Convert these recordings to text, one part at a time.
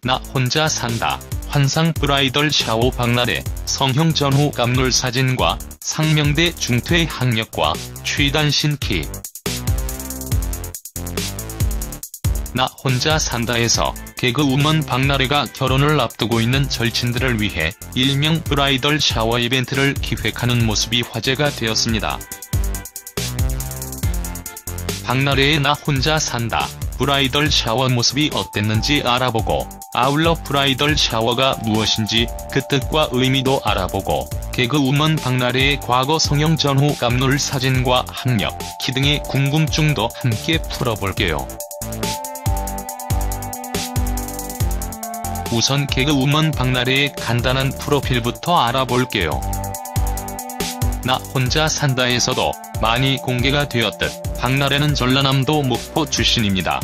나 혼자 산다. 환상 브라이덜 샤워 박나래, 성형 전후 감놀 사진과 상명대 중퇴 학력과 취단 신키. 나 혼자 산다에서 개그우먼 박나래가 결혼을 앞두고 있는 절친들을 위해 일명 브라이덜 샤워 이벤트를 기획하는 모습이 화제가 되었습니다. 박나래의 나 혼자 산다 브라이덜 샤워 모습이 어땠는지 알아보고, 아울러 브라이덜 샤워가 무엇인지 그 뜻과 의미도 알아보고, 개그우먼 박나래의 과거 성형 전후 감놀 사진과 학력, 키 등의 궁금증도 함께 풀어볼게요. 우선 개그우먼 박나래의 간단한 프로필부터 알아볼게요. 나 혼자 산다에서도 많이 공개가 되었듯 박나래는 전라남도 목포 출신입니다.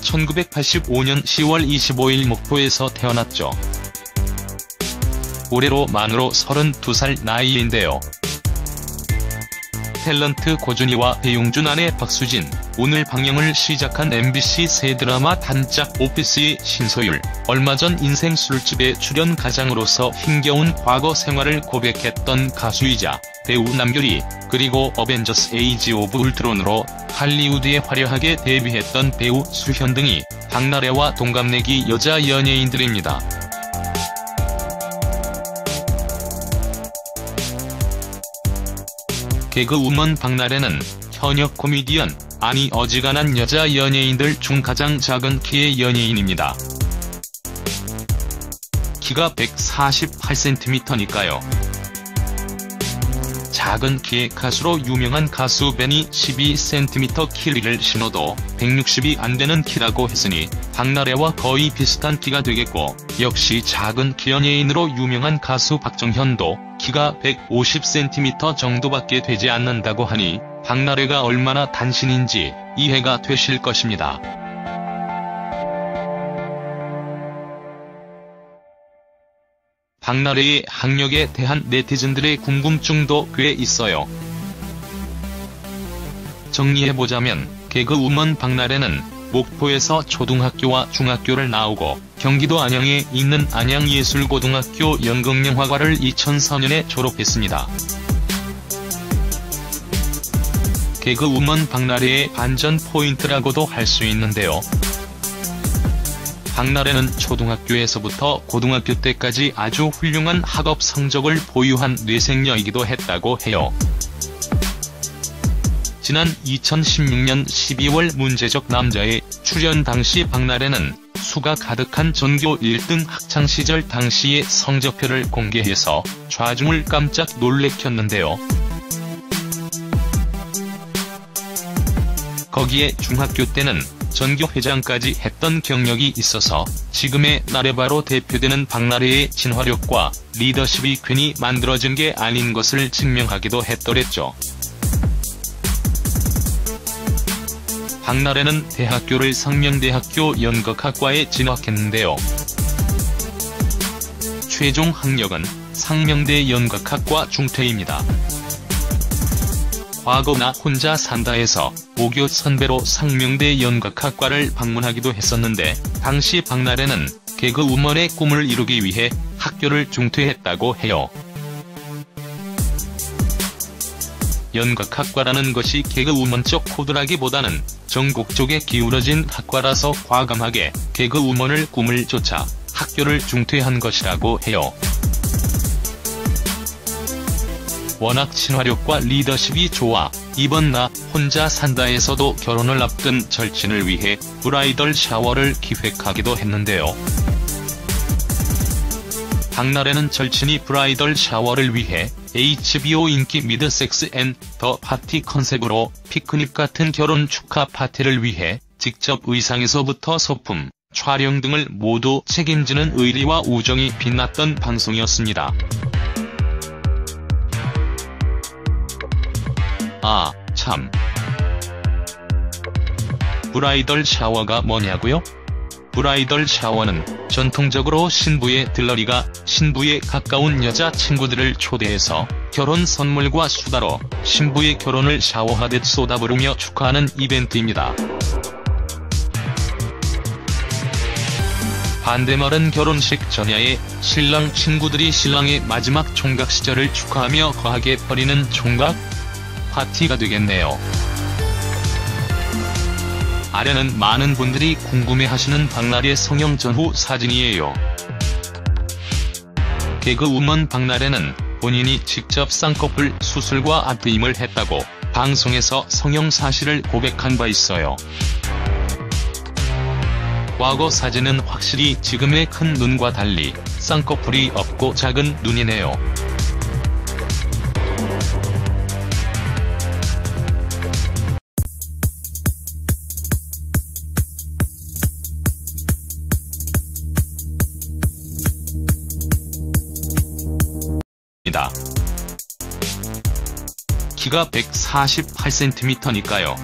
1985년 10월 25일 목포에서 태어났죠. 올해로 만으로 32살 나이인데요. 탤런트 고준희와 배용준 아내 박수진, 오늘 방영을 시작한 MBC 새 드라마 단짝 오피스의 신소율, 얼마 전 인생 술집에 출연 가장으로서 힘겨운 과거 생활을 고백했던 가수이자 배우 남규리, 그리고 어벤져스 에이지 오브 울트론으로 할리우드에 화려하게 데뷔했던 배우 수현 등이 박나래와 동갑내기 여자 연예인들입니다. 개그우먼 박나래는 현역 코미디언, 아니 어지간한 여자 연예인들 중 가장 작은 키의 연예인입니다. 키가 148cm니까요. 작은 키의 가수로 유명한 가수 벤이 12cm 키를 신어도 160이 안되는 키라고 했으니 박나래와 거의 비슷한 키가 되겠고, 역시 작은 키 연예인으로 유명한 가수 박정현도 키가 150cm 정도밖에 되지 않는다고 하니 박나래가 얼마나 단신인지 이해가 되실 것입니다. 박나래의 학력에 대한 네티즌들의 궁금증도 꽤 있어요. 정리해보자면, 개그우먼 박나래는 목포에서 초등학교와 중학교를 나오고 경기도 안양에 있는 안양예술고등학교 연극영화과를 2004년에 졸업했습니다. 개그우먼 박나래의 반전 포인트라고도 할 수 있는데요. 박나래는 초등학교에서부터 고등학교 때까지 아주 훌륭한 학업 성적을 보유한 뇌생녀이기도 했다고 해요. 지난 2016년 12월 문제적 남자의 출연 당시 박나래는 수가 가득한 전교 1등 학창시절 당시의 성적표를 공개해서 좌중을 깜짝 놀래켰는데요. 거기에 중학교 때는 전교회장까지 했던 경력이 있어서 지금의 나래바로 대표되는 박나래의 진화력과 리더십이 괜히 만들어진 게 아닌 것을 증명하기도 했더랬죠. 박나래는 대학교를 상명대학교 연극학과에 진학했는데요. 최종 학력은 상명대 연극학과 중퇴입니다. 과거 나 혼자 산다에서 모교 선배로 상명대 연극학과를 방문하기도 했었는데, 당시 박나래는 개그우먼의 꿈을 이루기 위해 학교를 중퇴했다고 해요. 연극학과라는 것이 개그우먼적 코드라기보다는 전국 쪽에 기울어진 학과라서 과감하게 개그우먼을 꿈을 쫓아 학교를 중퇴한 것이라고 해요. 워낙 친화력과 리더십이 좋아 이번 나 혼자 산다에서도 결혼을 앞둔 절친을 위해 브라이덜 샤워를 기획하기도 했는데요. 박나래는 절친이 브라이덜 샤워를 위해 HBO 인기 미드 섹스 앤 더 파티 컨셉으로 피크닉 같은 결혼 축하 파티를 위해 직접 의상에서부터 소품, 촬영 등을 모두 책임지는 의리와 우정이 빛났던 방송이었습니다. 아, 참. 브라이덜 샤워가 뭐냐고요? 브라이덜 샤워는 전통적으로 신부의 들러리가 신부에 가까운 여자친구들을 초대해서 결혼 선물과 수다로 신부의 결혼을 샤워하듯 쏟아부으며 축하하는 이벤트입니다. 반대말은 결혼식 전야에 신랑 친구들이 신랑의 마지막 총각 시절을 축하하며 거하게 벌이는 총각 파티가 되겠네요. 아래는 많은 분들이 궁금해하시는 박나래의 성형 전후 사진이에요. 개그우먼 박나래는 본인이 직접 쌍꺼풀 수술과 앞트임을 했다고 방송에서 성형 사실을 고백한 바 있어요. 과거 사진은 확실히 지금의 큰 눈과 달리 쌍꺼풀이 없고 작은 눈이네요. 키가 148cm니까요.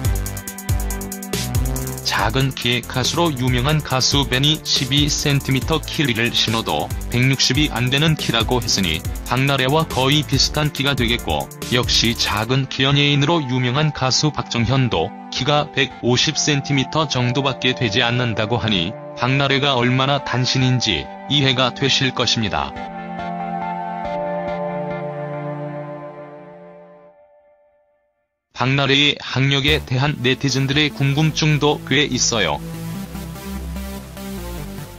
작은 키의 가수로 유명한 가수 벤이 12cm 키를 신어도 160이 안되는 키라고 했으니 박나래와 거의 비슷한 키가 되겠고, 역시 작은 키 연예인으로 유명한 가수 박정현도 키가 150cm 정도밖에 되지 않는다고 하니 박나래가 얼마나 단신인지 이해가 되실 것입니다. 박나래의 학력에 대한 네티즌들의 궁금증도 꽤 있어요.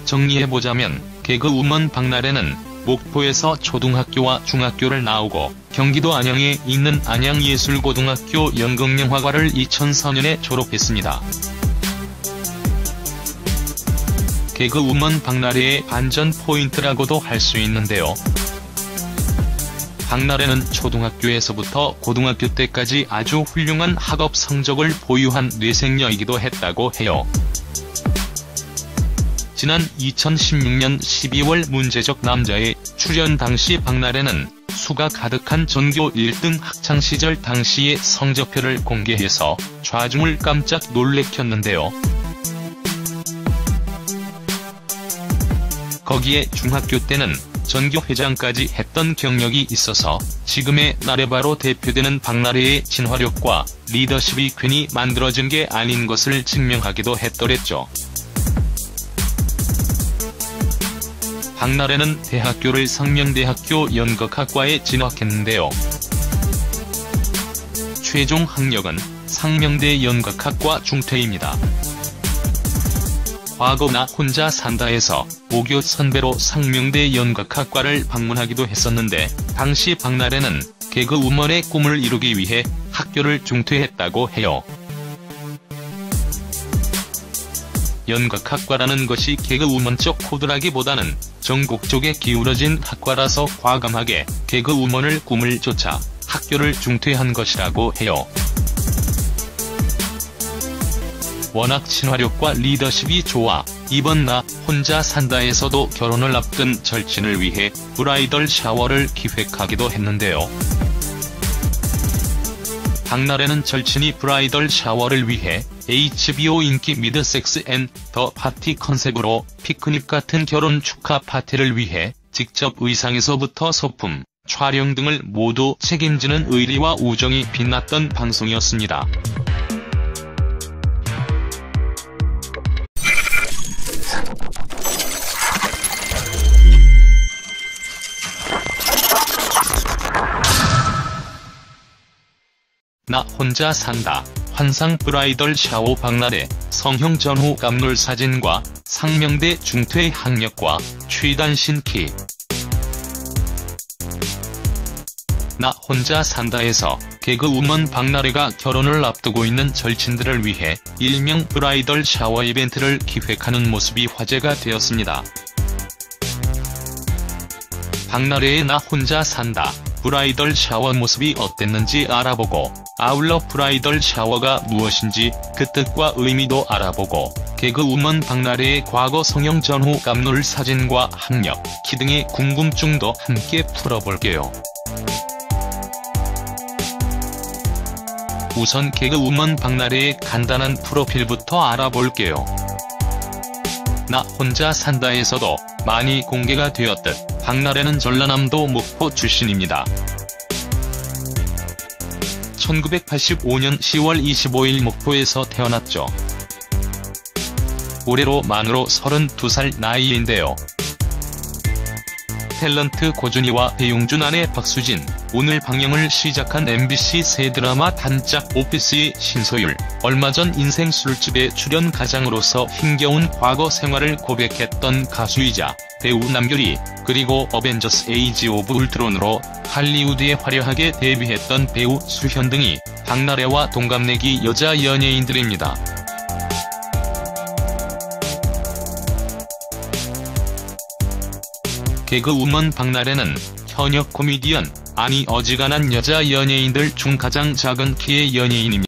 정리해보자면 개그우먼 박나래는 목포에서 초등학교와 중학교를 나오고 경기도 안양에 있는 안양예술고등학교 연극영화과를 2004년에 졸업했습니다. 개그우먼 박나래의 반전 포인트라고도 할 수 있는데요. 박나래는 초등학교에서부터 고등학교 때까지 아주 훌륭한 학업 성적을 보유한 뇌생녀이기도 했다고 해요. 지난 2016년 12월 문제적 남자에 출연 당시 박나래는 수가 가득한 전교 1등 학창시절 당시의 성적표를 공개해서 좌중을 깜짝 놀래켰는데요. 거기에 중학교 때는 전교회장까지 했던 경력이 있어서 지금의 나래바로 대표되는 박나래의 진화력과 리더십이 괜히 만들어진 게 아닌 것을 증명하기도 했더랬죠. 박나래는 대학교를 상명대학교 연극학과에 진학했는데요. 최종 학력은 상명대 연극학과 중퇴입니다. 과거 나 혼자 산다에서 모교 선배로 상명대 연극학과를 방문하기도 했었는데, 당시 박나래는 개그우먼의 꿈을 이루기 위해 학교를 중퇴했다고 해요. 연극학과라는 것이 개그우먼 쪽 코드라기보다는 전국 쪽에 기울어진 학과라서 과감하게 개그우먼을 꿈을 쫓아 학교를 중퇴한 것이라고 해요. 워낙 친화력과 리더십이 좋아 이번 나 혼자 산다에서도 결혼을 앞둔 절친을 위해 브라이덜 샤워를 기획하기도 했는데요. 박나래는 절친이 브라이덜 샤워를 위해 HBO 인기 미드 섹스 앤 더 파티 컨셉으로 피크닉 같은 결혼 축하 파티를 위해 직접 의상에서부터 소품, 촬영 등을 모두 책임지는 의리와 우정이 빛났던 방송이었습니다. 나 혼자 산다, 환상 브라이덜 샤워 박나래, 성형 전후 감놀 사진과 상명대 중퇴 학력과 최단신 키. 나 혼자 산다에서 개그우먼 박나래가 결혼을 앞두고 있는 절친들을 위해 일명 브라이덜 샤워 이벤트를 기획하는 모습이 화제가 되었습니다. 박나래의 나 혼자 산다 브라이덜 샤워 모습이 어땠는지 알아보고, 아울러 브라이덜 샤워가 무엇인지 그 뜻과 의미도 알아보고, 개그우먼 박나래의 과거 성형 전후 감놀 사진과 학력, 키 등의 궁금증도 함께 풀어볼게요. 우선 개그우먼 박나래의 간단한 프로필부터 알아볼게요. 나 혼자 산다에서도 많이 공개가 되었듯 박나래는 전라남도 목포 출신입니다. 1985년 10월 25일 목포에서 태어났죠. 올해로 만으로 32살 나이인데요. 탤런트 고준희와 배용준 아내 박수진, 오늘 방영을 시작한 MBC 새 드라마 단짝 오피스의 신소율, 얼마 전 인생 술집에 출연 가장으로서 힘겨운 과거 생활을 고백했던 가수이자 배우 남규리, 그리고 어벤져스 에이지 오브 울트론으로 할리우드에 화려하게 데뷔했던 배우 수현 등이 박나래와 동갑내기 여자 연예인들입니다. 개그우먼 박나래는 현역 코미디언, 아니 어지간한 여자 연예인들 중 가장 작은 키의 연예인입니다.